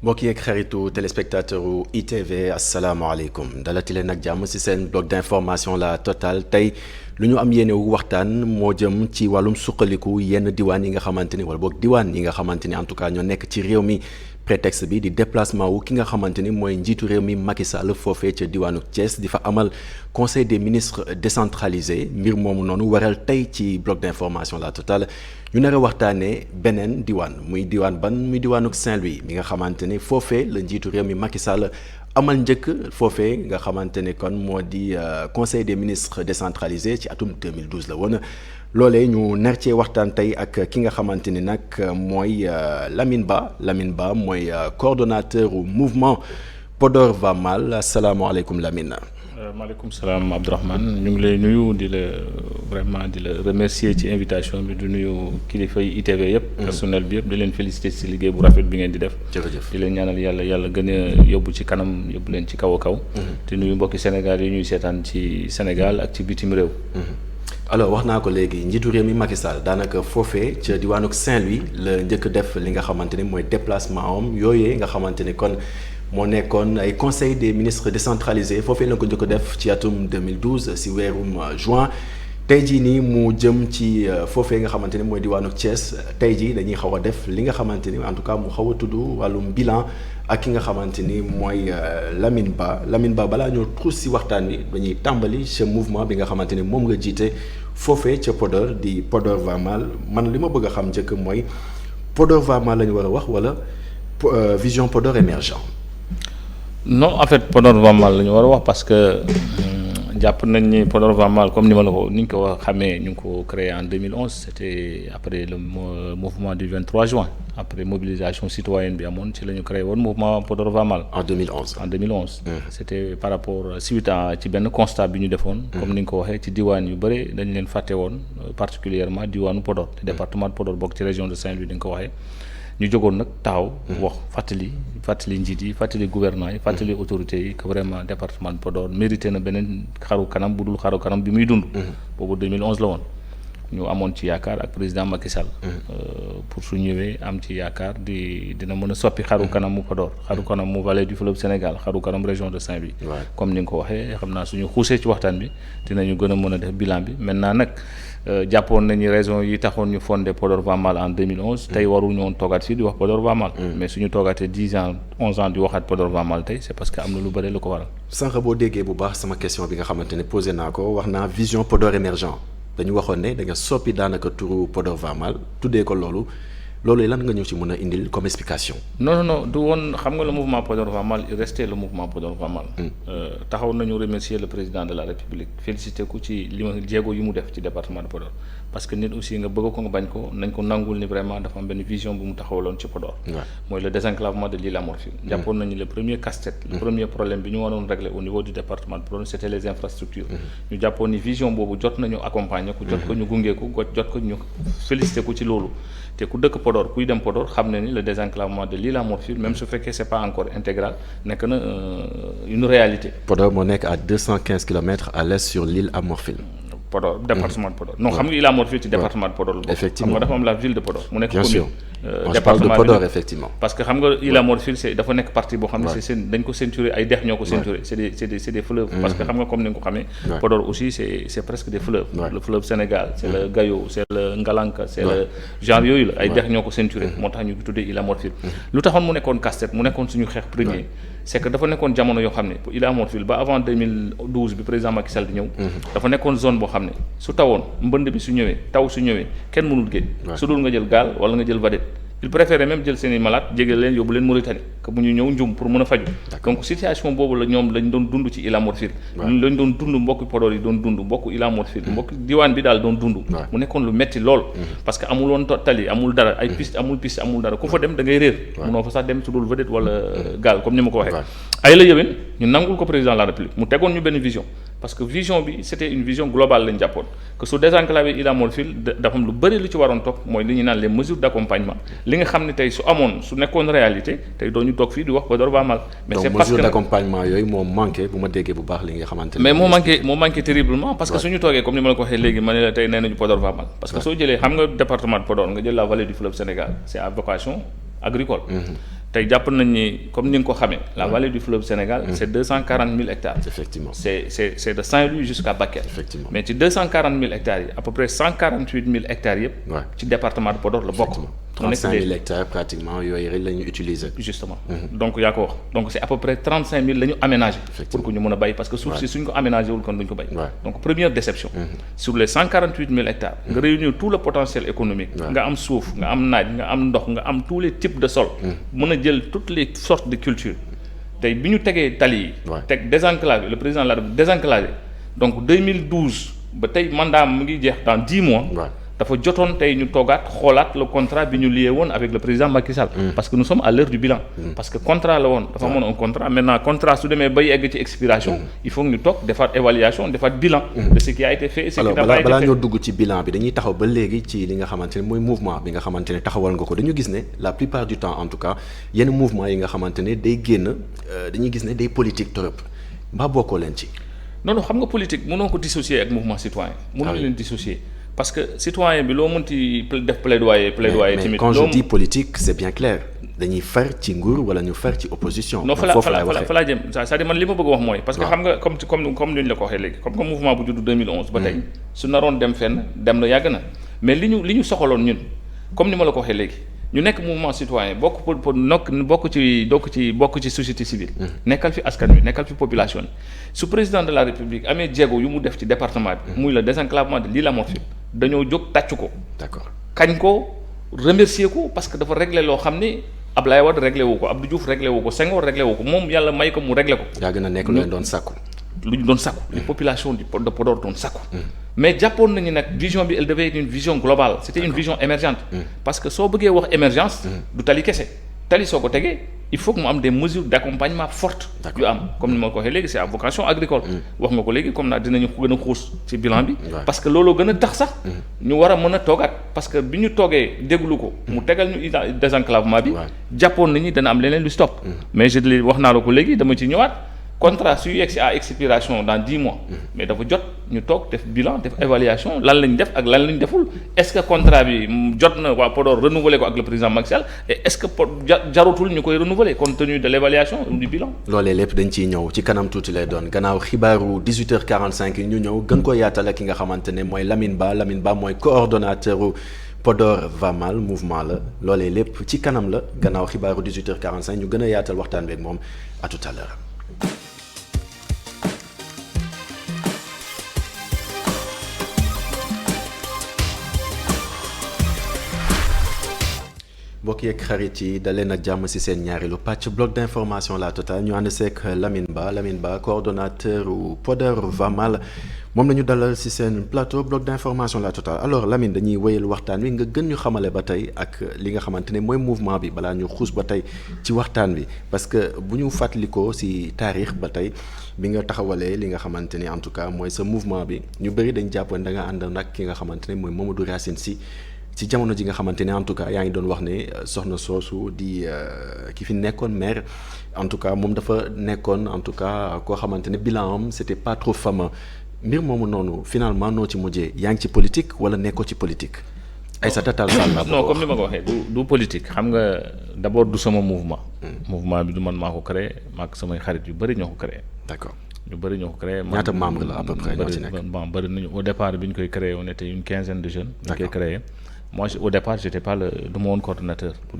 mbokk yeeg xaritu téléspectateur u ITV asalaamaaleykum dalati leen ak jàmm ci seen bloc d'information la Total tey lu ñu am yéene wu waxtaan moo jëm ci wàllum suqaliku yenn diwaan yi nga xamante ni wala boog diwaan yi nga xamante ni en tout cas ñoo nekk ci réew mi prétexte bi di déplacement wu ki nga xamante ni mooy njiitu réew mi Macky Sall foofee ca diwaanu Thiès di fa amal conseil des ministres décentralisé mbir moomu noonu waral tey ci bloc d'information la Total ñu nar a waxtaanee beneen diwaan muy diwaanu Saint-Louis mi nga xamante ni foofee la njiitu réew mi Macky Sall amal njëkk foofee nga xamante ne kon moo di conseil des ministres décentralisé ci atum 2012 la woon loolee ñu nar cee waxtaan tey ak ki nga xamante ni nag mooy Lamine Ba mooy coordonnateur u mouvement Podor va mal asalaamaaleykum Lamine. maaleykum salaam Abdourahmane ñu ngi lay nuyu di la remercier ci invitation bi di nuyu kilifa yi ITV yëpp. personnel bi yëpp di leen féliciter ci liggéey bu rafet bi ngeen di def. jërëjëf di leen ñaanal yàlla gën a yóbbu ci kanam yóbbu leen ci kaw a kaw. di nuyu mbokki Sénégal yi ñuy seetaan ci Sénégal ak ci bitim réew. alors wax naa ko léegi njiitu réew mi Macky Sall daanaka foofee ca diwaanu Saint-Louis la njëkk def li nga xamante ni mooy déplacement am yooyee nga xamante ni kon. moo nekkoon ay conseil des ministres décentralisé foofee la ko njëkk def ci atum 2012 si weerum juin tey jii nii mu jëm ci foofee nga xamante ni mooy diwaanu Thiès tey jii dañuy xaw a def li nga xamante ni en tout cas mu xaw a tudd wàllum bilan ak ki nga xamante ni mooy Lamine Ba balaa ñoo xuus si waxtaan wi dañuy tàmbali ce mouvement bi nga xamante ni moom nga jiite foofee ca Podor di Podor va mal man li ma bëgg a xam njëkk mooy Podor va mal la ñu war a wax wala vision Podor émergent. non en fait Podor va mal la ñu war a wax parce que jàpp nañ ni Podor va mal comme ni ñu ko xamee ñu ngi ko créé en 2011 c'était après le mouvement du 23 juin après mobilisation citoyenne bi amoon ci la ñu créé woon mouvement Podor va mal. en 2011. C'était par rapport suite à ci benn constat bi ñu defoon. comme ni nga ko waxee ci diwaan yu bëri dañ leen fàtte woon particulièrement diwaanu Podor. te département de Podor bokk ci région de Saint-Louis di nga ko waxee. ñu jógoon nag taxaw wax fàttali njiit yi fàttali gouvernants yi fàttali autorités yi que vraiment département de Podor mérité na beneen xaru kanam bu dul xaru kanam bi muy dund. boobu 2011 la woon ñu amoon ci yaakaar ak président Macky Sall. pour su ñëwee am ci yaakaar dina mën a soppi xaru kanam mu Podor xaru kanam mu vallée du fleuve Sénégal xaru kanam région de Saint-Louis. comme ni nga ko waxee xam naa suñu xuusee ci waxtaan bi dinañu gën a mën a def bilan bi maintenant nag. jàppoon nañu raison yi taxoon ñu fondé Podor va mal en 2011 tey waruñu woon toogaat fii di wax Podor va mal mais suñu toogaatee 10 ans 11 ans di waxaat Podor va mal tey c'est parce que am na lu bëri lu ko waral. sànq boo déggee bu baax sama question bi nga xamante ne posé naa ko wax naa vision Podor émergent dañu waxoon ne da nga soppi daanaka turu Podor va mal tuddee ko loolu lan nga ñëw ci mën a indil comme explication. non du woon xam nga le mouvement Podor va mal il restait le mouvement Podor va mal. taxaw nañu remercier le président de la République féliciter ko ci jéego yi mu def ci département de Podor parce que nit aussi nga bëgg ko nga bañ ko nañ ko nangul ni vraiment dafa am benn vision bu mu taxawaloon ci Podor. mooy le désenclavement de l'île à Morphil. jàppoon nañu le premier casse-tête. le premier problème bi ñu waroon régler au niveau du département de Podor c'était les infrastructures. ñu jàppoon ni vision boobu jot nañu accompagner ko jot ko ñu gunge ko jot ko ñu féliciter ko ci loolu te ku dëkk Podor kuy dem Podor xam ne ni le désenclavement de l'île à Morphil même su fekkee c'est pas encore intégral nekk na une réalité. Podor moo nekk à 215 kilomètres à l'est sur l'île à Morphil. Podor département de Podor non xam nga île à Morphil ci département de Podor la bokk. effectivement xam nga dafa am la ville de Podor. mu nekk bien sûr département de Podor effectivement. parce que xam nga île à Morphil dafa nekk partie boo xam ne c'est dañ ko ceinturer ay dex ñoo ko ceinturer c'est des fleuves. parce que xam nga comme ni nga ko xamee. Podor aussi c'est presque des fleuves. le fleuve Sénégal c'est le Gayo c'est le Ngalanka c'est le genre yooyu la ay dex ñoo ko ceinturer moo tax ñu tuddee île à Morphil. lu taxoon mu nekkoon casse-tête mu nekkoon suñu xeex premier. c'est que dafa nekkoon jamono yoo xam ne île à Morphil ba avant 2012 bi président Macky Sall di ñëw. dafa nekkoon zone boo xam ne su tawoon mbënd bi su ñëwee taw su ñëwee kenn mënul génn. su dul nga jël gaal wala nga jël vedette. il préférait même jël seeni malade jege leen yóbbu leen Mauritanie que bu ñu ñëw njum pour mën a faju donc situation boobu la ñoom lañ doon dund ci île à Morphil lañ doon dund mbokki Podor yi doon dund mbokku île à Morphil mbokki diwaan bi daal doon dund mu nekkoon lu metti lool parce que amul woon tali amul dara ay piste amul dara ku fa dem da ngay réer munoo fa sax dem su dul vedette wala gaal comme ni ma ko waxee ay la yëwén ñu nangul ko président de la République mu tegoon ñu benn vision parce que vision bi c'était une vision globale lañ jàppoon que su désenclavé île à Morphil dafa am lu bëri lu ci waroon topp mooy li ñuy naan les mesures d'accompagnement li nga xam ne tey su amoon su nekkoon réalité tey doo ñu toog fii di wax Podor va mal. mais c'est parce que mesure d'accompagnement yooyu moo manqué bu ma déggee bu baax li nga xamante ne. mais moo manqué terriblement parce que suñu toogee comme ni ma la ko waxee léegi ma ne la tey nee nañu Podor va mal. parce que soo jëlee xam nga département de Podor nga jël la vallée du fleuve Sénégal c'est à vocation agricole. tey jàpp nañ ni comme ni nga ko xamee la vallée du fleuve Sénégal c'est 240 000 hectares. Effectivement. C'est de Saint-Louis jusqu'à Bakel. Effectivement. Mais ci 240 000 hectares yi à peu près 148 000 hectares yëpp. ci département de Podor la bokk. 35 000 hectares pratiquement yooyu rek la ñu utiliser. Justement. Donc yaa ko wax donc c'est à peu près 35 000 la ñu aménagé. pour que ñu mën a bay parce que suuf si suñ ko aménagé wul kon duñ ko bay. donc première déception. sur les 148 000 hectares. nga réunir tout le potentiel économique. nga am suuf nga am naaj nga am ndox nga am tous les types de sol. mën a jël toutes les sortes de cultures. tey bi ñu tegee tali yi. teg désenclavé le président de la République désenclavé donc 2012 ba tey mandat mu ngi jeex dans 10 mois. dafa jotoon tey ñu toogaat xoolaat le contrat bi ñu lié woon avec le président Macky Sall. parce que nous sommes à l'heure du bilan. parce que contrat la woon dafa amoon un contrat maintenant contrat su demee bay egg ci expiration. il faut que ñu toog defaat évaluation defaat bilan. de ce qui a été fait et ce qui n'a pas été fait. balaa ñoo dugg ci bilan bi dañuy taxaw ba léegi ci li nga xamante ne mooy mouvement bi nga xamante ne taxawal nga ko dañu gis ne la plupart du temps en tout cas yenn mouvement yi nga xamante ne day génn dañuy gis ne day politique trop mbaa bokkoo leen ci. non xam nga politique mënoo ko dissocier ak mouvement citoyen. mënoo leen dissocier. parce que citoyen bi loo mënti def plaidoyer mais quand je dis politique c'est bien clair dañuy far ci nguur wala ñu far ci opposition. non fa laa jëm c'est-à-dire man li ma bëgg wax mooy. parce que xam nga comme ni ñu la ko waxee léegi comme que mouvement bu juddu 2011. ba tey su naroon dem fenn dem na yàgg na mais li ñu soxaloon ñun comme ni ma la ko waxee léegi ñu nekk mouvement citoyen bokk ci société civile. nekkal fi askan wi nekkal fi population yi su président de la république amee jéego yu mu def ci département bi. muy le désenclavement de l'île à Morphil dañoo jóg tàcc ko. d'accord kañ ko remercier ko parce que dafa régler loo xam ni Ablaye Wade réglé wu ko Abdou Diouf réglé wu ko Senghor réglé wu ko moom yàlla may ko mu réglé ko. yaa gën a nekk lu ñu doon sàkku. lu ñu doon sàkku. les populations de Podor doon sàkku. mais jàppoon nañu nag vision bi elle devait être une vision globale. c'était une vision émergente. parce que soo bëggee wax émergence. du tali kese tali soo ko tegee il faut que mu am des mesures d'accompagnement fortes. yu am comme ni ma ko waxee léegi c'est à vocation agricole. wax nga ko léegi comme naa dinañu gën a xuus ci bilan bi. parce que looloo gën a tax sax. ñu war a mën a toogaat parce que bi ñu toogee déglu ko. mu tegal ñu désenclavement bi. jàppoon nañu dana am leneen lu stop. mais je li wax naa la ko léegi dama ci ñëwaat. contrat su yegg si à expiration dans 10 mois. mais dafa jot ñu toog def bilan def évaluation lan lañ def ak lan lañ deful est-ce que contrat bi jot na waa Podor renouveler ko ak le président Macky Sall et est-ce que jarutul ñu koy renouveler compte tenu de l'évaluation du bilan. loolee lépp dañ ciy ñëw ci kanam tuuti lay doon gannaaw xibaaru 18h45 yi ñu ñëw gën ko yaatal ak ki nga xamante ne mooy Lamine Ba mooy coordonnateur Podor va mal mouvement la loolee lépp ci kanam la gannaaw xibaaru 18h45 ñu gën a yaatal waxtaan beeg moom à tout à l'heure. mbokk yeeg xarit yi daleen ak jàmm ci seen ñaareelu pàcc bloc d'information la totale ñu ànd seek Lamine Ba coordonnateur Podor va mal moom la ñu dalal ci seen plateau bloc d'information la totale alors Lamine dañuy wéyal waxtaan wi nga gën ñu xamale ba tey ak li nga xamante ne mooy mouvement bi balaa ñu xuus ba tey ci waxtaan bi parce que bu ñu fàttalikoo ci taarix ba tey bi nga taxawalee li nga xamante ni en tout cas mooy sa mouvement bi ñu bëri dañ jàppoon da nga ànd nag ki nga xamante ne mooy Mamadou Racine Sy ci jamono ji nga xamante ne en tout cas yaa ngi doon wax ne soxna soosu di ki fi nekkoon maire en tout cas moom dafa nekkoon en tout cas koo xamante ne bilan am c'était pas trop fameux mbir moomu noonu finalement noo ci mujjee yaa ngi ci politique wala nekkoo ci politique. Aïssata Tall Sall non comme ni ma ko waxee du politique xam nga d'abord du sama mouvement. mouvement bi du man maa ko créé maa ko samay xarit yu bëri ñoo ko créé. d'accord ñu bëri ñoo ko créé. ñaata membre la à peu près ñoo ci nekk bon bëri nañu au départ bi ñu koy créé on était une quinzaine de jeunes. ñu koy créé. Moi, au départ, j'étais pas de mon coordonnateur pour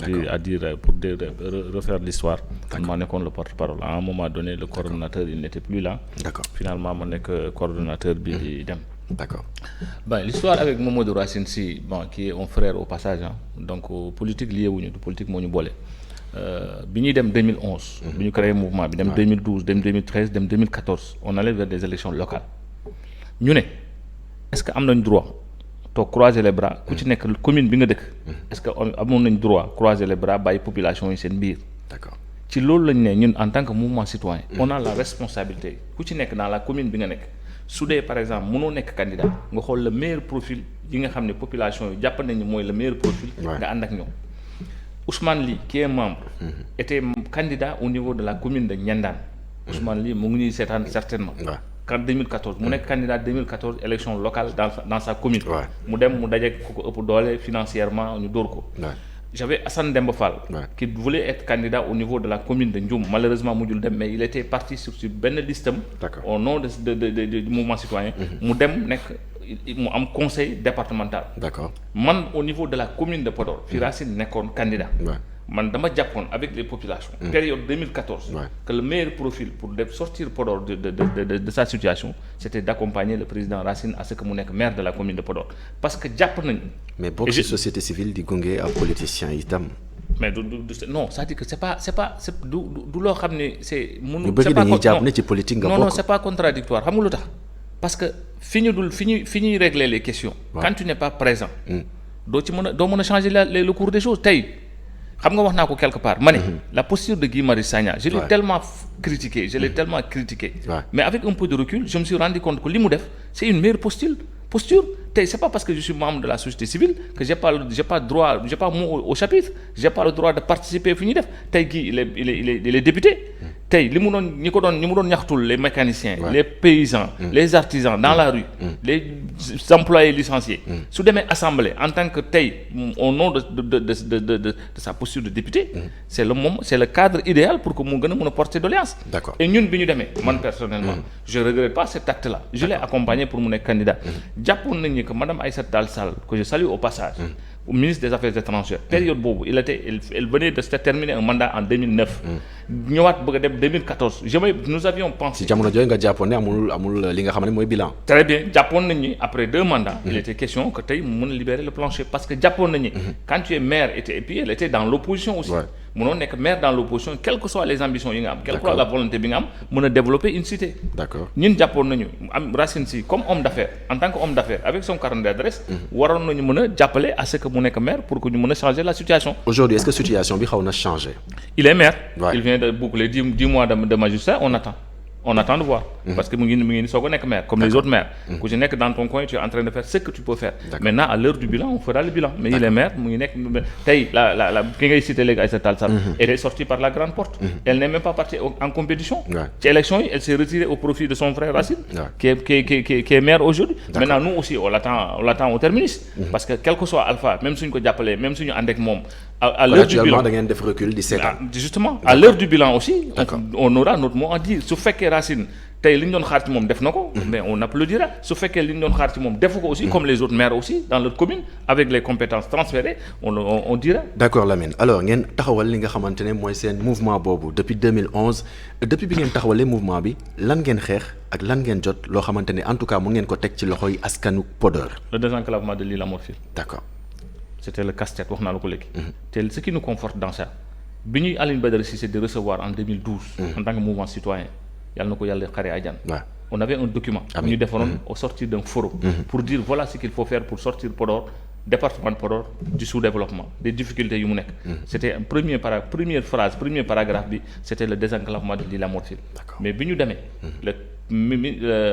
refaire l'histoire. Je n'étais le porte-parole. À un moment donné, le coordonnateur, il n'était plus là. D'accord. Finalement, je suis coordonnateur. D'accord. L'histoire avec Mamadou Racine Sy, qui est un frère au passage, donc politique liée ou politique mon bolé. Bini dem 2011, bini créé le mouvement, dem 2012, dem 2013, dem 2014, on allait vers des élections locales. Nous, est-ce qu'on a un droit toog croiser les bras ku ci nekk commune bi nga dëkk est-ce que amoon nañ droit croiser les bras bàyyi population yi seen biir. d'accord ci loolu lañ ne ñun en tant que mouvement citoyen on a la responsabilité ku ci nekk dans la commune bi nga nekk su dee par exemple mënoo nekk candidat nga xool le meilleur profil yi nga xam ne population yi jàpp nañ ni mooy le meilleur profil nga ànd ak ñoom Ousmane Ly qui est membre était candidat au niveau de la commune de Niandane Ousmane Ly mu ngi ñuy seetaan certainement en 2014 mu nekk candidat 2014 élection locale dans sa commune mu dem mu dajeek ku ko ëpp doole financièrement ñu dóor ko j'avais Assane Demba Fall qui voulait être candidat au niveau de la commune de Ndioum, malheureusement mujjul dem, mais il était parti sur benn listam au nom du mouvement citoyen mu dem nekk mu am conseil départemental. D'accord. Man au niveau de la commune de Podor fi Racine nekkoon candidat. Man dama jàppoon avec les populations période 2014 que le meilleur profil pour sortir Podor de sa situation c'était d'accompagner le président Racine à ce que mu nekk maire de la commune de Podor parce que jàpp nañ mais bokk ci société civile di gunge ak politiciens itam. mais non c'est-à-dire que c'est du loo xam ne c'est mënu. ñu bëri dañuy jàpp ne ci politique nga bokk. non c'est pas contradictoire xam nga lu tax parce que fi ñuy régler les questions. quand tu n'es pas présent. doo mën a changer le cours des choses tey. xam nga wax naa ko quelque part ma ne la posture de Guy Marius Sagna je l'ai tellement critiqué mais avec un peu de recul je me suis rendu compte que li mu def c'est une meilleure posture tey c'est pas parce que je suis membre de la société civile que j'ai pas mot au chapitre j'ai pas le droit de participer fi ñuy def tey Guy il est député tey li mu doon ñi mu doon ñaxtul les mécaniciens les paysans les artisans dans la rue les employés licenciés su demee assemblée en tant que tey au nom de sa posture de député c'est le cadre idéal pour que mu gën a mën a porter doléance. D'accord. Et ñun bi ñu demee man personnellement je regrette pas cet acte là je l'ai accompagné pour mu nekk candidat jàppoon nañ ni que madame Aïssata Tall Sall que je salue au passage au ministre des Affaires étrangères période boobu elle venait de se terminer un mandat en 2009 ñëwaat bëgg a dem 2014 nous avions pensé. ci jamono jooju nga jàppoon ne amul li nga xam ne mooy bilan. très bien jàppoon nañ ni après 2 mandats. il était question que tey mu mën a libérer le plancher parce que jàppoon nañ ni. quand tu es maire et puis elle était dans l'opposition aussi. mënoo nekk maire dans l'opposition quelles que soient les ambitions yi nga am. quelle que soit la volonté bi nga am mën a développer une cité. D'accord. ñun jàppoon nañu am Racine Sy comme homme d'affaires en tant que homme d'affaires avec son carnet d'adresse. waroon nañu mën a jàppale à ce que mu nekk maire pour que ñu mën a changer la situation. Aujourd'hui est-ce que situation bi xaw na changer. Il est maire. Il vient de boucler 10 mois de magistrat on attend de voir. Parce que mu ngi soog a nekk maire comme les autres maires. ku ci nekk dans ton coin tu es en train de faire ce que tu peux faire. Maintenant à l'heure du bilan on fera le bilan. Mais il est maire mu ngi nekk tey la ki ngay cité léegi Aïssata Tall Sall. Elle est sortie par la grande porte. Elle n'est même pas partie en compétition. ci élection yi elle s'est retirée au profit de son frère Racine. qui est maire aujourd'hui. Maintenant nous aussi on l'attend au terminus. Parce que quel que soit Alpha même suñ ko jàppalee même suñu ànd ak moom. à l'heure du bilan da ngeen def recul di seetaan. Justement à l'heure du bilan aussi. on aura notre mot à dire su fekkee Racine tey li ñu doon xaar ci moom def na ko. mais on applaudira su fekkee li ñu doon xaar ci moom defu ko aussi. comme les autres maires aussi dans leur commune avec les compétences transférées on dira. D'accord Lamine alors ngeen taxawal li nga xamante ne mooy seen mouvement boobu depuis 2011 depuis bi ngeen taxawalee mouvement bi lan ngeen xeex ak lan ngeen jot loo xamante ne en tout cas mun ngeen ko teg ci loxoy askanu Podor. Le désenclavement de l'île à Morphil. D'accord. C'était le casse-tête wax naa la ko léegi. te ce qui nous conforte dans ça bi ñuy Alioune Badara Cissé de recevoir en 2012. en tant que mouvement citoyen yàlla na ko yàlla xare àjjana. on avait un document. bu ñu defaroon au sortir d'un forum. pour dire voilà ce qu'il faut faire pour sortir Podor département de Podor du sous-développement des difficultés yu mu nekk. C'était première phrase premier paragraphe bi c'était le désenclavement de l'île à Morphil. mais bi ñu demee.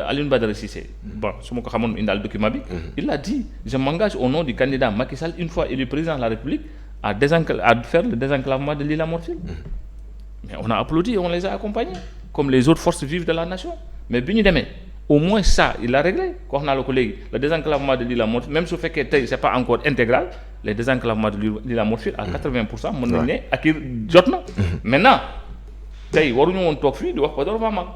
Alioune Badara Cissé bon su ma ko xamoon indaal document bi. il a dit je m'engage au nom du candidat Macky Sall une fois élu président de la République à faire le désenclavement de l'île à Morphil. mais on a applaudi et on les a accompagnés comme les autres forces vives de la nation mais bi ñu demee au moins ça il l'a réglé wax naa la ko léegi le désenclavement de l'île à Morphil même su fekkee tey c'est pas encore intégral le désenclavement de l'île à Morphil à 80% mën nañ ne ak jot na. maintenant tey waruñu woon toog fii di wax Podor maa mag.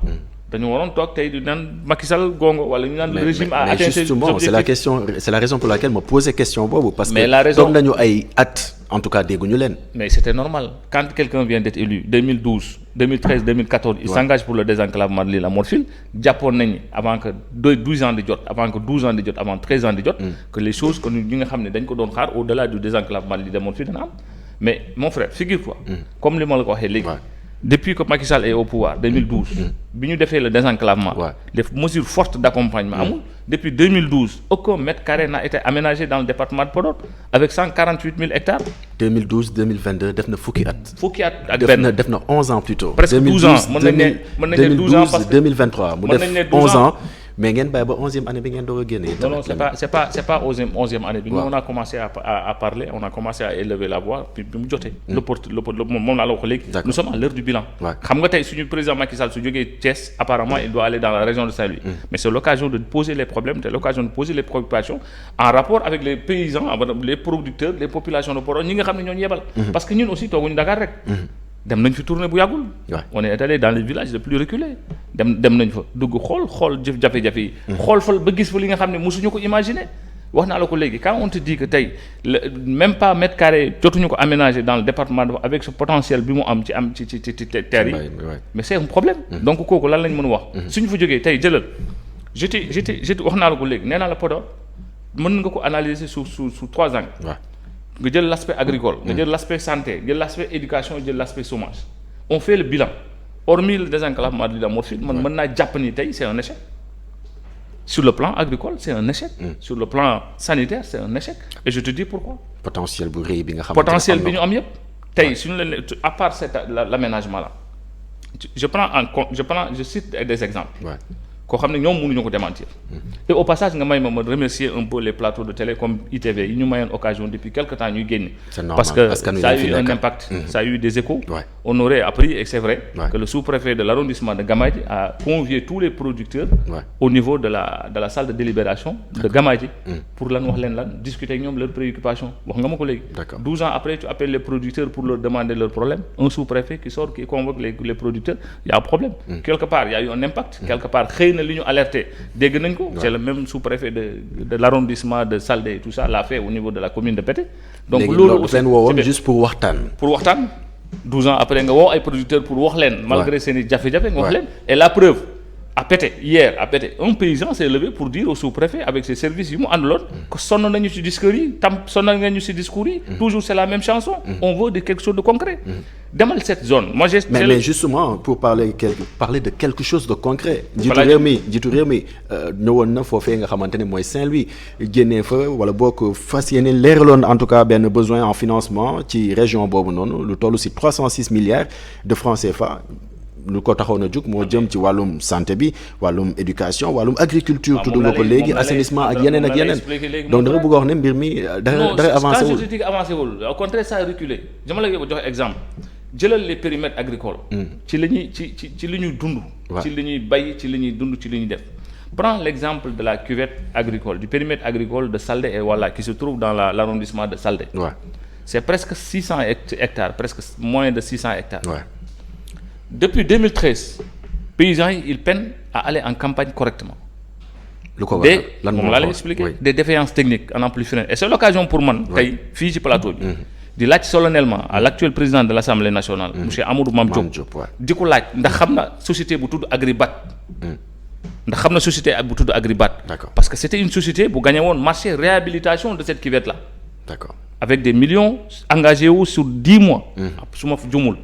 dañu waroon toog tey di naan Macky Sall gongo wala ñu naan le régime a atteint ses objectifs. c'est la raison pour laquelle ma posé question boobu. parce mais que toog nañu ay at en tout cas dégguñu leen. mais c'était normal quand quelqu'un vient d'être élu 2012 2013 2014 il s'engage pour le désenclavement de l'île à Morphil jàppoon nañu avant que 12 ans di jot avant 13 ans di jot. que les choses que ñi nga xam ne dañ ko doon xaar au-delà du désenclavement de l'île à Morphil dana am mais mon frère figure-toi comme li ma la ko waxee léegi. Depuis que Macky Sall est au pouvoir 2012 bi ñu defee le désenclavement les mesures fortes d'accompagnement amul depuis 2012 aucun mètre carré n'a été aménagé dans le département de Podor avec 148 000 hectares 2012 2022 def na fukki at ak benn def na 11 ans plutôt presque 12 ans mën nañ ne 12 ans parce que 2023 mu def 11 ans mais ngeen bàyyi ba 11e année bi ngeen doog a génne. non c'est pas 11e année bi. on a commencé à parler, on a commencé à élever la voix bi mu jotee. moom laa la wax léegi. nous sommes à l'heure du bilan. xam nga tey suñu président Macky Sall su jógee Thiès apparemment il doit aller dans la région de Saint-Louis. mais c'est l'occasion de poser les problèmes, c'est l'occasion de poser les préoccupations en rapport avec les paysans, les producteurs, les populations de Podor ñi nga xam ne ñooñu yebal. parce que ñun aussi tooguñu Dakar rek. dem nañ fi tournée bu yàggul. on est allé dans les villages les plus reculés. dem nañ fa dugg xool jafe-jafe yi. xool fa ba gis fa li nga xam ne mosuñu ko imaginer. wax naa la ko léegi quand on te dit que tey même pas mètre carré jotuñu ko aménager dans le département avec ce potentiel bi mu am ci terre yi. mais c'est un problème. donc kooku lan lañ mën a wax. suñu fa jógee tey jëlal j'étais wax naa la ko léegi nee naa la Podor mën nga ko analyser sous 3 angles. nga jël l'aspect agricole, nga jël l'aspect santé, jël l'aspect éducation, jël l'aspect chômage. On fait le bilan. Hormis le désenclavement de la morphine, mën naa jàpp ni tey c'est un échec. Sur le plan agricole, c'est un échec. Sur le plan sanitaire, c'est un échec. Et je te dis pourquoi. Potentiel bu rëy bi nga xam. potentiel bi ñu am yëpp. tey suñu leen à part l'aménagement là, je cite des exemples. koo xam ne ñoom mënuñu ko démentir. et au passage nga may ma remercier un peu les plateaux de télé comme ITV yi ñu mayoon occasion depuis quelque temps ñuy génn. parce que ça a eu un impact. ça a eu des échos. on aurait appris, et c'est vrai, que le sous-préfet de l'arrondissement de Gamadji a convié tous les producteurs au niveau de la salle de délibération de Gamadji pour lan wax leen lan discuter ak ñoom leurs préoccupations wax nga ma ko léegi. 12 ans après tu appelles les producteurs pour leur demander leurs problèmes. Un sous-préfet qui sort, qui convoque les producteurs, il y a un problème. Quelque part il y a eu un impact. Quelque part li ñu alerté dégg nañ ko. c'est le même sous-préfet de l'arrondissement de Saldé et tout ça l'a fait au niveau de la commune de Pété. donc loolu aussi leen woowoon juste pour waxtaan. 12 ans après nga woo ay producteurs pour wax leen. malgré seen i jafe-jafe nga wax leen. et la preuve à Pété hier à Pété un paysan s'est levé pour dire au sous-préfet avec ses services yu mu àndaloon que sonn nañu ci discours yi sonn nañu ci discours yi. toujours c'est la même chanson. on veut de quelque chose de concret. demal cette zone. moi mais justement pour parler de quelque chose de concret. jiitu réew mi ñëwoon na foofee nga xamante ne mooy Saint-Louis génnee fa wala bokk fas yéene leeraloon en tout cas benn besoin en financement ci région boobu noonu lu toll ci 306 milliards de francs CFA. lu ko taxoon a jóg moo jëm ci wàllum santé bi wàllum éducation wàllum agriculture tudd nga ko léegi assainissement ak yeneen donc da nga bëgg a wax ne mbir mi dara avancé wul. non quand je dis avancé wul au contraire ça a reculé dama la jox exemple jëlal les périmètres agricoles. ci li ñuy ci li ñuy dund. ci li ñuy bay ci li ñuy dund ci li ñuy def. Prends l'exemple de la cuvette agricole du périmètre agricole de Saldé et Wala qui se trouve dans l'arrondissement de Saldé. C'est presque 600 hectares presque moins de 600 hectares. Depuis 2013 paysans yi ils peinent à aller en campagne correctement. moom laa lay expliquer des défaillances techniques en plus feneen et c'est l'occasion pour man tey fii ci plateau bi di laaj solennellement à l'actuel président de l'Assemblée nationale monsieur Amadou Mame Diop di ko laaj ndax xam na société bu tudd Agribat parce que c'était une société bu gagné woon marché réhabilitation de cette cuvette là avec des millions engagés sur 10 mois su ma jumul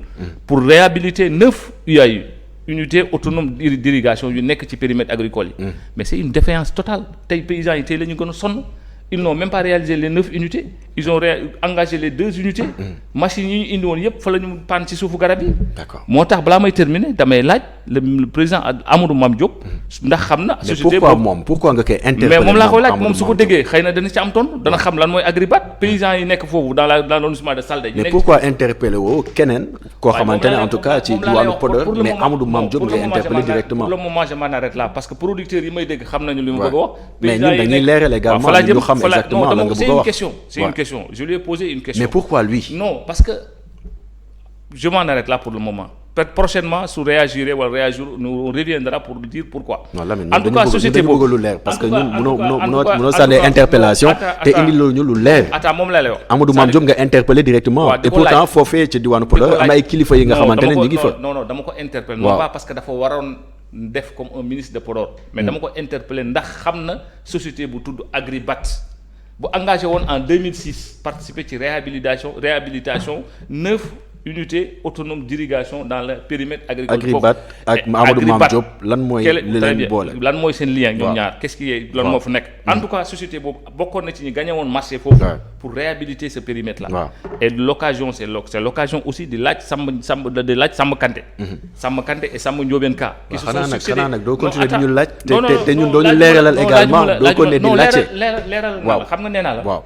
pour réhabiliter 9 UAU unités autonomes d'irrigation yu nekk ci périmètre agricole yi mais c'est une défaillance totale tey paysans yi tey la ñu gën a sonn ils n'ont même pas réalisé les 9 unités ils ont engagé les 2 unités machines yi ñu indi woon yëpp fa la ñu panne ci suufu garab yi moo tax balaa may terminer damay laaj le président Amadou Mame Diop ndax xam na société pourquoi nga koy interpeller mais moom laa koy laaj moom su ko déggee xëy na dana ci am tontu dana xam lan mooy Agribat paysans yi nekk foofu dans l'arrondissement de Saldé mais pourquoi interpeller woo keneen koo xamante ne en tout cas ci diwaanu Podor mais Amadou Mame Diop ngay interpeller directement pour le moment je m'en arrête là parce que producteurs yi may dégg xam nañu li mu bëgg a wax mais ñun dañuy leeral également ñu xam exactement lan nga bëgg a wax c'est une question je lui ai posé une question mais pourquoi lui non parce que je m'en arrête là pour le moment peut-être prochainement su réagir wala réagir nous reviendra pour dire pourquoi. en tout cas société boobu lu leer parce que ñun mënoo sànni interpellation te indi loolu ñu lu leer. moom laa lay wax. Amadou Mame Diop nga interpellé directement. et pourtant foofee ci diwaanu Podor am ay kilifa yi nga xamante ne ñu ngi fa. non dama ko interpellé. non pas parce que dafa waroon def comme un ministre de Podor. mais dama ko interpellé ndax xam na société bu tudd Agribat bu engagé woon en 2006 participer ci réhabilitation 9 unité autonome d'irrigation dans le périmètre agricole. Agribat ak Amadou Mame Diop lan mooy li leen boole lan mooy seen lien ñoom ñaar qu'est-ce qui est lan moo fa nekk en tout cas société boobu bokkoon na ci ñi gagné woon marché foofu pour réhabiliter ce périmètre là et l'occasion c'est l'occasion aussi di laaj Samba Kanté Samba Kanté et Samba Ndiobène Ka qui se sont succédé xanaa nag doo continuer di ñu laaj te ñun doo ñu leeralal également doo ko ne di laajte leeral na la xam nga nee naa la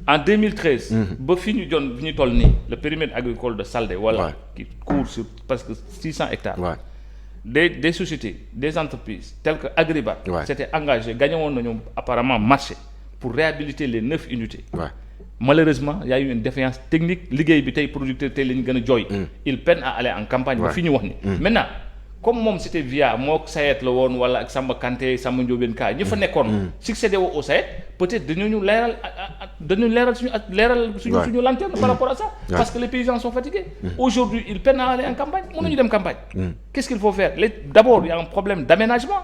en 2013 ba fi ñu toll nii le périmètre agricole de Saldé wala qui court sur presque 600 hectares des sociétés des entreprises telles que Agribat s'étaient engagées gagné woon nañu apparemment marché pour réhabiliter les 9 unités malheureusement il y a eu une défaillance technique liggéey bi tey producteur tey la ñu gën a jooy ils peinent à aller en campagne ba fi ñu wax ni maintenant comme moom c'était via mook Sayet la woon wala ak Samba Kanté Samba Ndiobène Ka ñi fa nekkoon succédé au Sayet peut-être dañu leeral suñu lanterne par rapport à ça parce que les paysans sont fatigués aujourd'hui ils peinent à aller en campagne mënuñu dem campagne qu'est-ce qu'il faut faire d'abord il y a un problème d'aménagement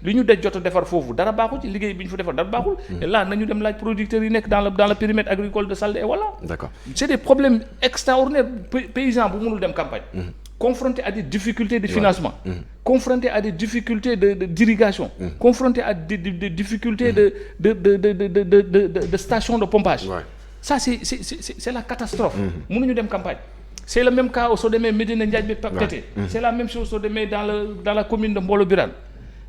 li ñu daj jot a defar foofu dara baaxul ci liggéey bi ñu fa defar dara baaxul et là nañu dem laaj producteurs yi nekk dans le périmètre agricole de Saldé et voilà c'est des problèmes extraordinaires paysans bu mënul dem campagne confronté à des difficultés de financement, confronté à des difficultés d'irrigation, confronté à des difficultés de stations de pompage. Ça, c'est la catastrophe. Mënuñu dem campagne. C'est le même cas au Sodemé Médina Ndiaye bi pété. C'est la même chose au Sodemé dans la commune de Mbolo Birane.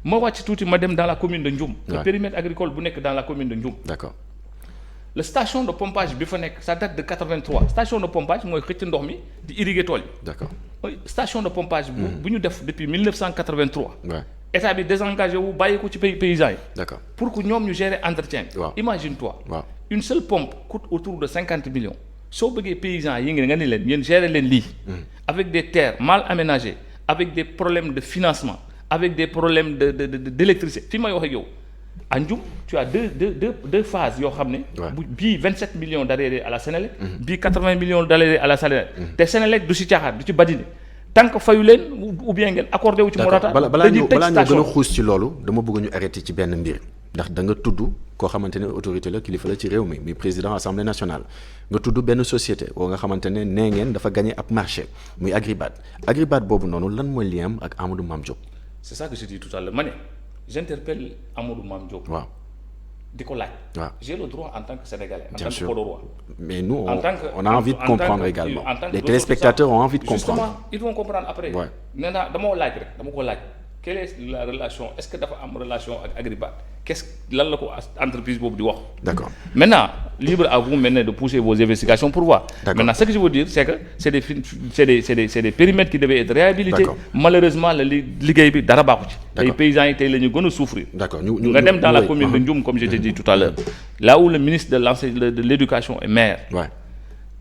Ma wàcc tuuti ma dem dans la commune de Ndioum. Le périmètre agricole bu nekk dans la commune de Ndioum. D'accord. La station de pompage bi fa nekk ça date de 83 station de pompage mooy xëcc ndox mi di irriguer tool yi. D'accord. Station de pompage bu ñu def depuis 1983. état bi désengagé wu bàyyi ko ci paysans yi. D'accord. pour que ñoom ñu gérer entretien. Imagine-toi. Une seule pompe coûte autour de 50 millions. soo bëggee paysans yi nga ni leen yéen gérer leen lii. avec des terres mal aménagées avec des problèmes de financement avec des problèmes d'électricité fi may wax ak yow. À Ndioum tu as deux phases yoo xam ne. bii 27 millions d'adhérés à la Sénélec. bii 80 millions d'adhérés à la Sénélec. te Sénélec du ci caaxaan du ci badine tant que fayu leen ou bien ngeen accordé wu ci moratoire. balaa ñu gën a xuus ci loolu dama bëgg ñu arrêté ci benn mbir ndax da nga tudd koo xamante ne autorité la kilifa la ci réew mi président assemblée nationale nga tudd benn société boo nga xamante ne nee ngeen dafa gagné ab marché muy Agribat boobu noonu lan mooy lien ak Amadou Mame Diop. C'est ça que je dis tout à l'heure ma ne j'interpelle Amadou Mame Diop. di ko laaj. J'ai le droit en tant que Sénégalais. En tant que Podorois. Mais nous on a envie de comprendre également. Les téléspectateurs ont envie de comprendre. Justement ils vont comprendre après. nee naa dama ko laaj quelle est la relation est-ce que dafa am relation ak Agribat lan la ko entreprise boobu di wax. D'accord. Maintenant libre à vous maintenant de pousser vos investigations pour voir. Maintenant ce que je veux dire c'est que c'est des périmètres qui devaient être réhabilités. Malheureusement la liggéey bi dara baaxu ci. Les paysans yi tey la ñu gën a souffrir. D'accord nga dem dans la commune de Ndioum comme je t'ai dit tout à l'heure là où le ministre de l'éducation est maire.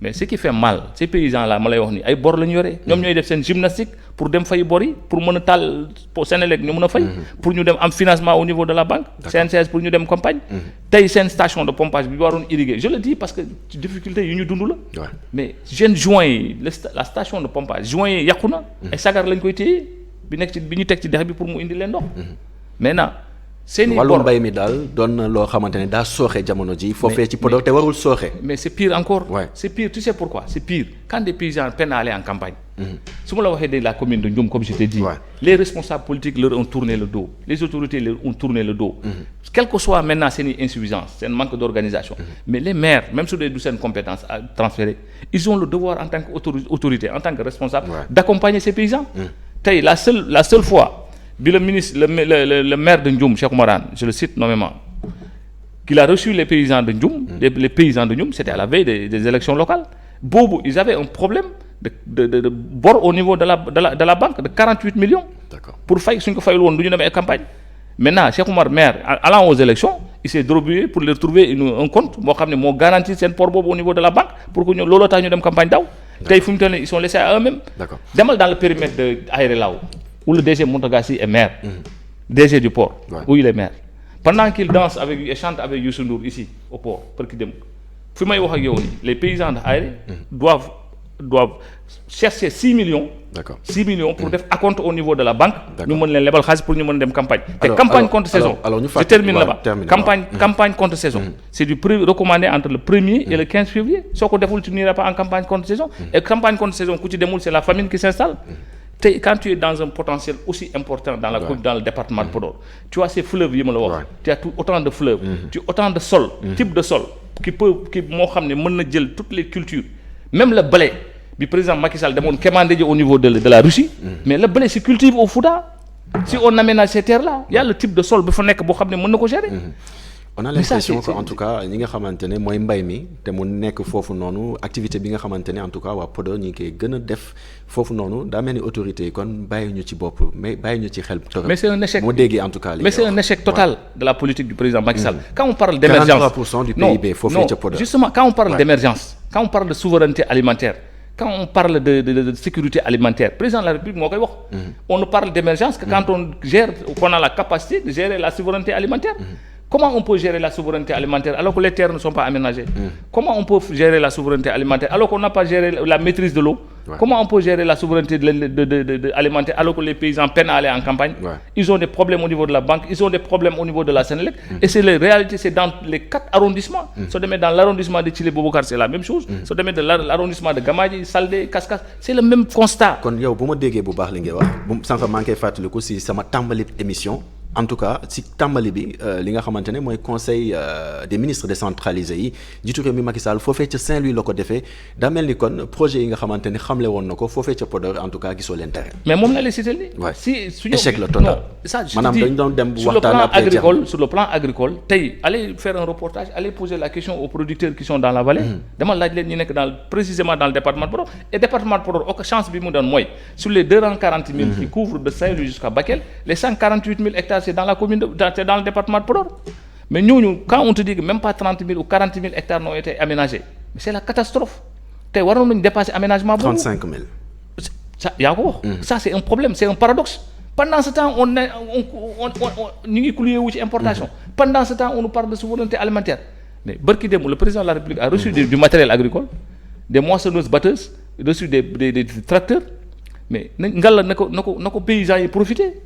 Mais ce qui fait mal ces paysans là ma lay wax ni ay bor la ñu yore. ñoom ñooy def seen gymnastique pour dem fay bor yi pour mën a taal Sénélec ñu mën a fay. pour ñu dem am financement au niveau de la banque. CNCS pour ñu dem campagne. tey seen station de pompage bi waroon irriguer je le dis parce que ci difficulté yu ñu dund la. mais jeunes joints yi la station de pompage joints yi yàqu na. ay sagar lañ koy téye bi ñu teg ci dex bi pour mu indi leen ndox. maintenant. wàllu mbay mi daal doon na loo xamante ne daa sooxe jamono ji foofee ci Podor te warul sooxe. mais c'est pire encore. c'est pire tu sais pourquoi c'est pire quand des paysans peinent à aller en campagne. su ma la waxee de la commune de Ndioum comme je t'ai dit. les responsables politiques leur ont tourné le dos les autorités leur ont tourné le dos. quel que soit maintenant seen insuffisance seen manque d'organisation. mais les maires même su dee du seen compétence à transférer ils ont le devoir en tant qu'autorité en tant que responsable. d'accompagner ces paysans. tey la seule fois. bi le ministre le maire de Ndioum Cheikh Oumar Anne je le cite nommément qu'il a reçu les paysans de Ndioum les paysans de Ndioum c'était à la veille des élections locales boobu ils avaient un problème de bor au niveau de la banque de 48 millions. D'accord. Pour fay suñ ko fayul woon du ñu demee campagne maintenant Cheikh Oumar maire allant aux élections il s'est débrouillé pour leur trouver un compte moo xam ne moo garantir seen port boobu au niveau de la banque pour que ñu looloo tax ñu dem campagne daw. tey fu mu toll nii ils sont laissés à eux-mêmes. D'accord. Demal dans le périmètre de Aéré Lao où le DG Mountaga Sy est maire, DG du port, où il est maire. Pendant qu'il danse et chante avec Youssou Ndour ici, au port, les paysans d'Aéré doivent doivent chercher 6 millions. D'accord. 6 millions pour def acompte au niveau de la banque. ñu mën leen lebal xaalis pour ñu mën dem campagne. te campagne contre saison. je termine là-bas. campagne contre saison. c'est du recommandé entre le 1er et le 15 février. soo ko deful tu n'iras pas en campagne contre saison. et campagne contre saison ku ci demul c'est la famine qui s'installe. tey quand tu es dans un potentiel aussi important dans le département de Podor, tu as ces fleuves yi ma la wax. tu as autant de fleuves. tu as autant de sol. type de sol qui moo xam ne mën na jël toutes les cultures. même le blé bi président Macky Sall demoon commandé au niveau de la Russie. mais le blé se cultive au Fouta. si on aménage ces terres là y a le type de sol bi fa nekk boo xam ne mën na ko gérer. on a l'impression que en tout cas ñi nga xamante ne mooy mbay mi te mu nekk foofu noonu activité bi nga xamante ne en tout cas waa Podor ñi ngi koy gën a def foofu noonu daa mel ni autorités yi kon bàyyi ñu ci bopp mais bàyyi ñu ci xel. mais c'est un échec moo déggee en tout cas. mais c'est un échec total de la politique du président Macky Sall. quand on parle d'émergence 43% du PIB foofee ca Podor. justement quand on parle d'émergence quand on parle de souveraineté alimentaire quand on parle de sécurité alimentaire président de la République moo koy wax. on ne parle d'émergence que quand qu'on a la capacité de gérer la souveraineté alimentaire. Comment on peut gérer la souveraineté alimentaire alors que les terres ne sont pas aménagées? Comment on peut gérer la souveraineté alimentaire alors qu'on n'a pas géré la maîtrise de l'eau? Comment on peut gérer la souveraineté alimentaire alors que les paysans peinent à aller en campagne? Ils ont des problèmes au niveau de la banque, ils ont des problèmes au niveau de la Sénélec. Et c'est la réalité, c'est dans les 4 arrondissements. So demee dans l'arrondissement de Thillé Boubacar, c'est la même chose. So demee de l'arrondissement de Gamadji, Saldé, Kaskas, c'est le même constat. kon yow bu ma déggee bu baax li ngay wax bu sànq maa ngi koy fàttaliku si sama tàmbali émission. En tout cas si tàmbali bi li nga xamante ne mooy conseil des ministres décentralisés yi jiitu réew mi Macky Sall foofee ca Saint-Louis la ko defee daa mel ni kon projet yi nga xamante ne xamle woon na ko foofee ca Podor en tout cas gisoo leen tere. mais moom la lay cité nii. si suñu échec la total. ça je maanaam dañu doon dem sur waxtaan après sur le plan agricole tey allez faire un reportage allez poser la question aux producteurs qui sont dans la vallée. dama laaj leen ñu nekk précisément dans le département de Podor et département de Podor chance bi mu doon mooy sur les 240 000 qui couvrent de Saint-Louis jusqu'à Bakel les 148 000 hectares c'est dans la commune c'est dans le département de Podor. Mais nous, quand on te dit que même pas 30 000 ou 40 000 hectares n'ont été aménagés, c'est la catastrophe. Tu vois, on dépasse l'aménagement. 35 000. Ça, c'est un problème, c'est un paradoxe. Pendant ce temps, on nous importation. Pendant ce temps, on nous parle de souveraineté alimentaire. Mais le président de la République a reçu du matériel agricole, des moissonneuses batteuses, reçu des tracteurs. Mais nos paysans y profiter.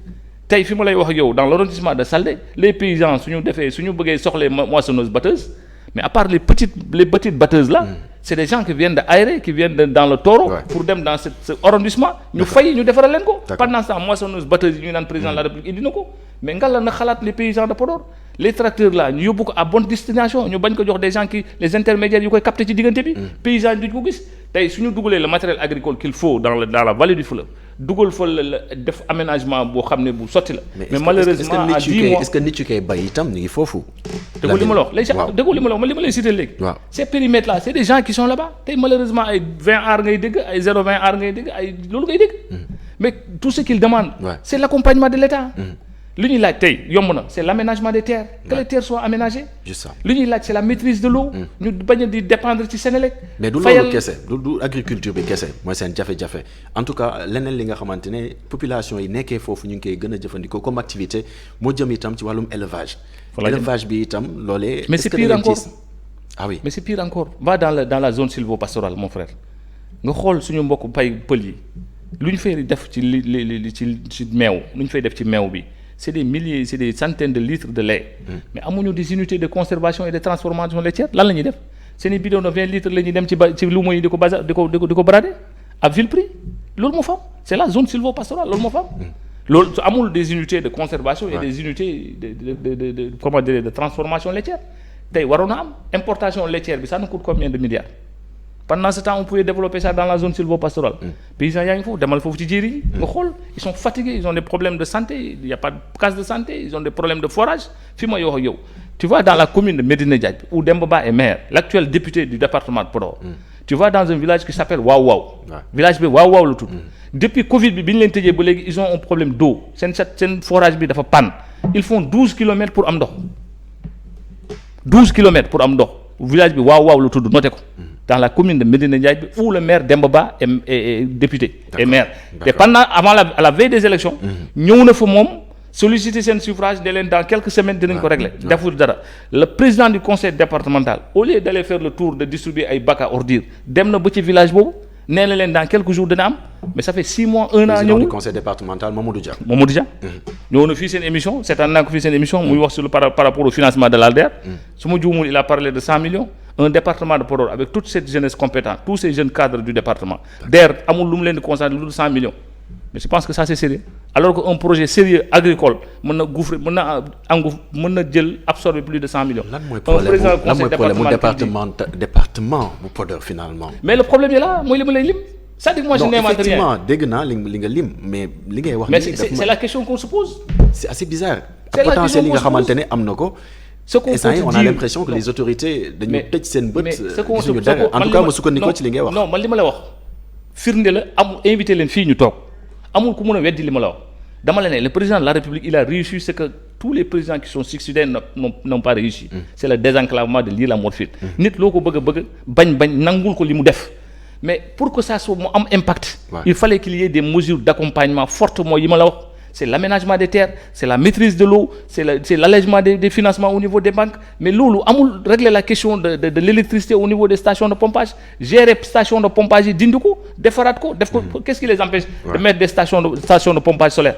tey fi ma lay wax ak yow dans l'arrondissement de Saldé les paysans suñu bëggee soxlee moissonneuses batteuses mais à part les petites batteuses là c'est des gens qui viennent d'aérer qui viennent dans le Toro pour dem dans ce arrondissement ñu fay ñu defaral leen ko pendant ce temps moissonneuses batteuses yi ñu naan président de la République indi na ko mais ngalla na xalaat les paysans de Podor les tracteurs là ñu yóbbu ko à bonne destination ñu bañ ko jox des gens qui les intermédiaires yu koy capter ci diggante bi paysans yi duñ ko gis tey suñu dugalee le matériel agricole qu'il faut dans la vallée du fleuve dugal fa la def aménagement boo xam ne bu sotti la. mais malheureusement à 10 mois est-ce que nit yu koy bay itam ñu ngi foofu. déggoo li ma la wax les gens déggoo li ma la wax li ma lay citer léegi. ces périmètres là c'est des gens qui sont là-bas tey malheureusement ay 20 ar ngay dégg ay 0,20 ar ngay dégg ay loolu ngay dégg. mais tout ce qu'ils demandent. c'est l'accompagnement de l'État. li ñuy laaj tey yomb na c'est l'aménagement des terres que les terres soient aménagées. juste ça li ñuy laaj c'est la maîtrise de l'eau ñu bañ a di dépendre ci Sénélec. mais du loolu kese du agriculture bi kese mooy seen jafe-jafe en tout cas leneen li nga xamante ne population yi nekkee foofu ñu ngi koy gën a jëfandikoo comme activité moo jëm itam ci wàllum élevage. élevage bi itam loolee. mais c'est pire encore ah oui mais c'est pire encore va dans la zone sylvo-pastorale mon frère nga xool suñu mbokk pël yi lu ñu fay def ci ci meew lu ñu fay def ci meew bi. c'est des milliers c'est des centaines de litres de lait. mais amuñu des unités de conservation et de transformation laitière lan la ñuy def seen i bidon de 20 litres la ñuy dem ci luuma yi di ko brader à vil prix loolu moo fa am c'est la zone sylvo-pastorale loolu moo fa am. loolu su amul des unités de conservation et des unités de comment dire de transformation laitière tey waroon na am importation laitière bi ça nous coûte combien de milliards. Pendant ce temps on pouvait développer ça dans la zone sylvo-pastorale. paysans yaa ngi foofu demal foofu ci jéeri yi nga xool ils sont fatigués ils ont des problèmes de santé il y a pas de case de santé ils ont des problèmes de forage fi ma yoo ak yow tu vas dans la commune de Médina Diagne où Demba Ba est maire l'actuel député du département de Podor. tu vas dans un village qui s'appelle Waaw Waaw. village bi Waaw Waaw la tudd. depuis Covid bi ñu leen tëjee ba léegi ils ont un problème d'eau seen forage bi dafa panne ils font 12 kilomètres pour am ndox 12 kilomètres pour am ndox village bi Waaw Waaw la tudd noté ko. dans la commune de Médina Ndiaye où le maire Demba Ba est député et maire et pendant avant à la veille des élections ñëw na fa moom solliciter seen suffrage ne leen dans quelques semaines dinañ ko régler deful dara le président du conseil départemental au lieu d'aller faire le tour de distribuer ay bacs à ordures dem na ba ci village boobu nee na leen dans quelques jours dina am mais ça fait 6 mois 1 an. président du conseil départemental Mamadou Dia. ñëw na fii seen émission seetaan naa ko fii seen émission. muy wax sur le par rapport au financement de l'ALDER. su ma juumul il a parlé de 100 millions. un département de Podor avec toute cette jeunesse compétente tous ces jeunes cadres du département. DER amul lu mu leen di concentrer lu dul 100 millions. mais je pense que ça c'est sérieux alors que un projet sérieux agricole mën na gouffrer mën na jël absorber plus de 100 millions. lan mooy problème mu département bu Podor finalement. mais le problème est là mooy li ma lay lim. c'est-à-dire moi je n'invente rien. effectivement dégg naa li nga lim mais li ngay wax. mais c'est la question qu'on se pose. c'est assez bizarre. c'est la potentiel yi nga xamante ne am na ko. ce qu'on peut dire on a l'impression que les autorités dañu tëj seen bët. gisuñu dara en tout cas ma sukkandikoo ci li ngay wax. non man li ma la wax firnde la am invité leen fii ñu toog amul ku mën a weddi li ma la wax dama la ne le président de la République il a réussi ce que tous les présidents qui sont succédés n'ont pas réussi. C'est le désenclavement de l'île à Morphil. nit loo ko bëgg bañ nangul ko li mu def mais pour que ça soit mu am impact. il fallait qu'il y ait des mesures d'accompagnement fortes mooy yi ma la wax. C'est l'aménagement des terres, c'est la maîtrise de l'eau, c'est l'allègement des financements au niveau des banques. Mais loolu amul régler la question de l'électricité au niveau des stations de pompage. Gérer station de pompage yi dindi ko defaraat ko def ko qu'est-ce qui les empêche de mettre des stations de pompage solaire.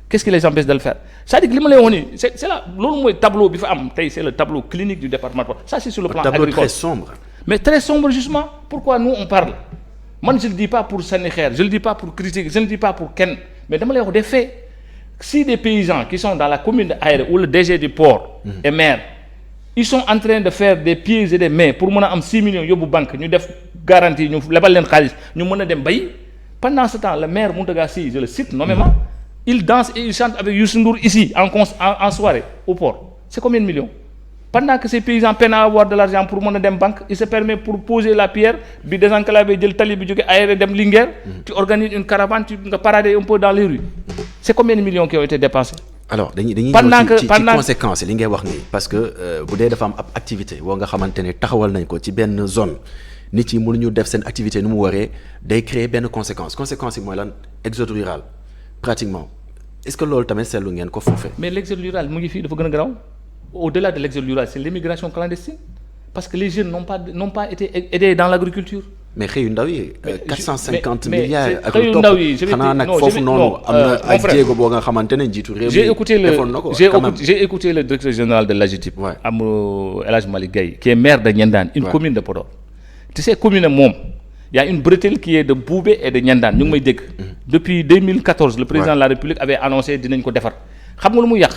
Qu'est-ce qui les empêche de le faire? C'est-à-dire que li ma lay wax nii c'est là loolu mooy tableau bi fa am tey c'est le tableau clinique du département. Ça c'est sur le plan agricole. Tableau très sombre. Mais très sombre justement. Pourquoi nous on parle? Man je le dis pas pour sànni xeer, je le dis pas pour critiquer, je le dis pas pour kenn, mais dama lay wax des faits. Si des paysans qui sont dans la commune de Aéré ou le DG du port et maire ils sont en train de faire des pieds et des mains pour mën a am 6 millions yóbbu banque ñu def garantie ñu lebal leen xaalis ñu mën a dem bay pendant ce temps le maire Mountaga Sy je le cite nommément il danse et il chante avec Youssou Ndour ici en soirée au port c'est combien de millions pendant que ces paysans peinent à avoir de l'argent pour mën a dem banque il se permet pour poser la pierre bi désenclaver jël tali bi jóge Aéré dem Linguère tu organises une caravane nga parader un peu dans les rues c'est combien de millions qui ont été dépensés. alors dañuy ñëw ci conséquences li ngay wax nii parce que bu dee dafa am ab activité boo nga xamante ne taxawal nañ ko ci benn zone nit yi mënuñu def seen activité nu mu waree day créer benn conséquence yi mooy lan exode rural pratiquement est-ce que loolu tamit seetlu ngeen ko foofee. mais l'exode rural mu ngi fii dafa gën a garaaw au-delà de l'exode rural c'est l'immigration clandestine parce que les jeunes n'ont pas été aidés dans l'agriculture. mais xëyu ndaw yi 450 milliards ak xëyu ndaw yi xanaa nag foofu noonu am na ay jéego boo nga xamante ne njiitu réew mi j'ai écouté le directeur général de l'AGETIP am El Hadj Malick Gaye qui est maire de Niandane une commune de Podor tu sais commune moom y a une bretelle qui est de Boubé et de Niandane ñu ngi may dégg depuis 2014 le président de la République avait annoncé dinañ ko defar xam nga lu mu yàq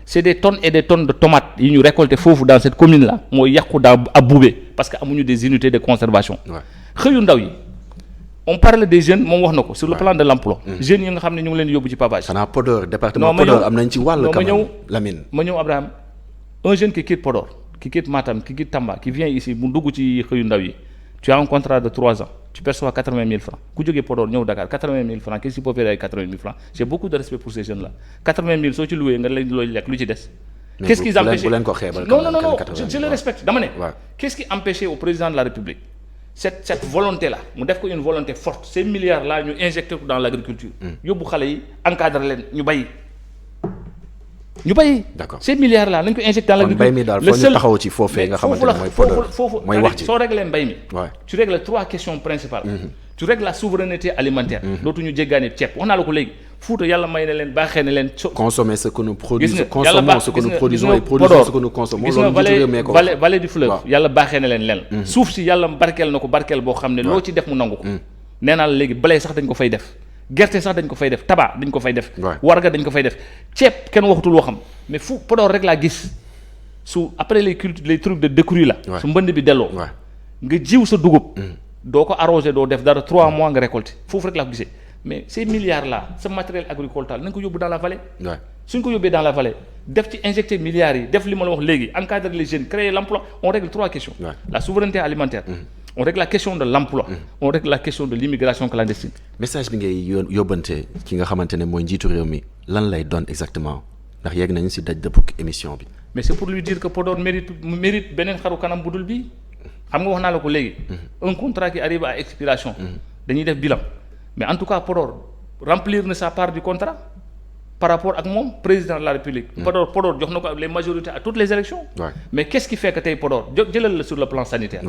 c'est des tonnes et des tonnes de tomates yi ñu récolté foofu dans cette commune là mooy yàqu à Boubé parce que amuñu des unités de conservation xëyu ndaw yi on parle des jeunes moom wax na ko sur le plan de l'emploi jeunes yi nga xam ne ñu ngi leen yóbbu ci pavage. xanaa Podor département Podor am nañ ci wàll quand même Lamine ma ñëw Abraham un jeune qui quitte Podor qui quitte Matam qui quitte Tamba qui vient ici mu dugg ci xëyu ndaw yi tu as un contrat de 3 ans tu perçois 80 000 francs ku jógee Podor ñëw Dakar 80 000 francs qu'est-ce qu'il peut faire avec 80 000 francs j'ai beaucoup de respect pour ces jeunes là 80 000 soo ci loué nga leen looy lekk lu ci des. Qu'est-ce qui empêchait non je le respecte dama ne qu'est-ce qui empêchait au président de la République cette volonté là mu def ko une volonté forte ces milliards là ñu injecté ko dans l'agriculture yóbbu xale yi encadré leen ñu bay d'accord ces milliards là nañ ko injecté dans l'agriculture mbay mi daal foo ñu taxaw ci foofee nga xamante ne mooy Podor mooy wax ji soo réglé mbay mi tu règles 3 questions principales tu règles la souveraineté alimentaire dootuñu jéggaani ceeb wax naa la ko léegi Fouta yàlla may na leen baaxee na leen consommer ce que nous produisons consommons ce que nous produisons et produisons ce que nous consommons gis nga vallée du fleuve yàlla baaxee na leen suuf si yàlla barkeel na ko barkeel boo xam ne loo ci def mu nangu ko nee naa la léegi blé sax dañ ko fay def gerte sax dañ ko fay def tabac dañ ko fay def warga dañ ko fay def ceeb kenn waxatul waxam mais fu Podor rek laa gis su après les trucs de décrue la su mbënd bi delloo nga jiw sa dugub doo ko arrosé doo def dara 3 mois nga récolté foofu rek laa ko gisee mais ces milliards là ce matériel agricole nañ ko yóbbu dans la vallée suñ ko yóbbee dans la vallée def ci injecter milliards yi def li ma la wax léegi encadrer les jeunes créer l'emploi on règle 3 questions la souveraineté alimentaire on règle la question de l'emploi on règle la question de l'immigration clandestine. message bi ngay yóbbante ki nga xamante ne mooy njiitu réew mi lan lay doon exactement ndax yegg nañu ci daj dëppuk émission bi. mais c'est pour lui dire que Podor mérite beneen xaru kanam budul bii xam nga wax naa la ko léegi. un contrat qui arrive à expiration. dañuy def bilan mais en tout cas Podor remplir na sa part du contrat par rapport ak moom président de la République. Podor jox na ko les majorités à toutes les élections. mais qu'est-ce qui fait que tey Podor jëlal la sur le plan sanitaire.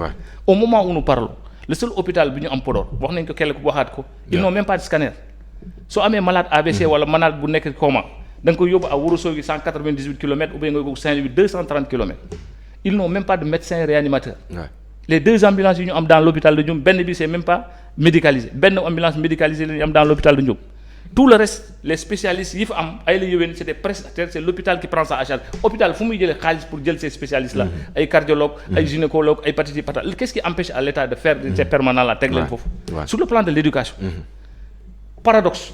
au moment où nous parlons le seul hôpital bi ñu am Podor wax nañ ko quelque waxaat ko ils n'ont même pas de scanner soo amee malade AVC wala malade bu nekk coma da nga koy yóbbu à Ourossogui 198 kilomètres ou bien nga yóbbu Saint-Louis 230 kilomètres ils n'ont même pas de médecin réanimateur. Les 2 ambulances yi ñu am dans l'hôpital de Ndioum benn bi c'est même pas médicalisé benn ambulance médicalisée la ñu am dans l'hôpital de Ndioum tout le reste les spécialistes yi fa am ay la yowén c'est des prestataires c'est l'hôpital qui prend ça à charge hôpital fu muy jëlee xaalis pour jël ces spécialistes là ay cardiologues ay gynécologues ay patati patata qu'est-ce qui empêche à l'État de faire ces permanents là teg leen foofu sur le plan de l'éducation paradoxe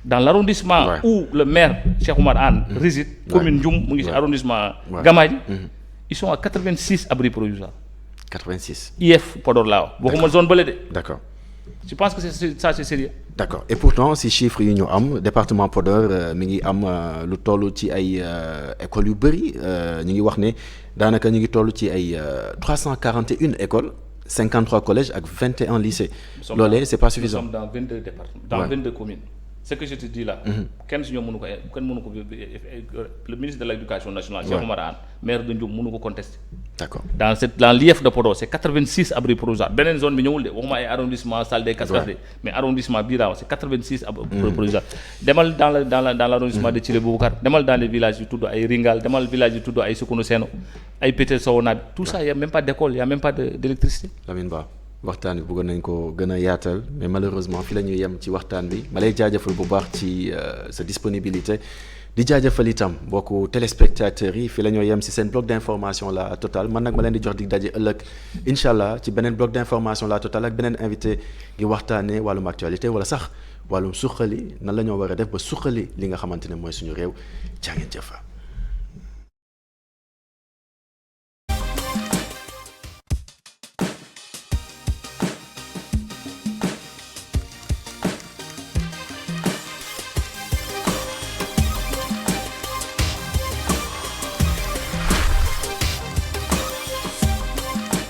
dans l'arrondissement où le maire Cheikh Oumar Anne réside commune Ndioum mu ngi ci arrondissement Gamadji ils sont à 86 abris provisoires 86 IF Podor laa wax waxuma zone bële de d'accord je pense que c'est sérieux. D'accord et pourtant si chiffres yi ñu am département Podor mi ngi am lu toll ci ay écoles yu bëri ñu ngi wax ne daanaka ñu ngi toll ci ay 341 écoles 53 collèges ak 21 lycées. loolee c'est pas suffisant. Nous sommes dans 22 départements dans 22 communes. Ce que je te dis là. kenn si ñoom mënu ko le ministre de l'éducation nationale. Cheikh Oumar Anne maire de Ndioum mënu ko contester. D'accord dans l'IF de Podor c'est 86 abris provisoires beneen zone bi ñëwul de waxuma ay arrondissement Salle des Cascades mais arrondissement bii daaw c'est 86 abris provisoires. demal dans l'arrondissement de Thillé Boubacar demal dans les villages yu tudd ay Ringal demal village yu tudd ay Sukunu Seno ay Pété Sowona bi tout ça y a même pas d'école y a même pas d'électricité. Lamine Ba waxtaan bi bëggoon nañ ko gën a yaatal mais malheureusement fi la ñuy yem ci waxtaan bi ma lay jaajëfal bu baax ci sa disponibilité di jaajëfal itam mbokku téléspectateurs yi fi la ñoo yem ci seen bloc d'information la Total man nag ma leen di jox dig daje ëllëg incha allah ci beneen bloc d'information la Total ak beneen invité ngi waxtaanee wàllum actualité wala sax wàllum suqali nan la ñoo war a def ba suqali li nga xamante ne mooy suñu réew jaa ngeen jëf.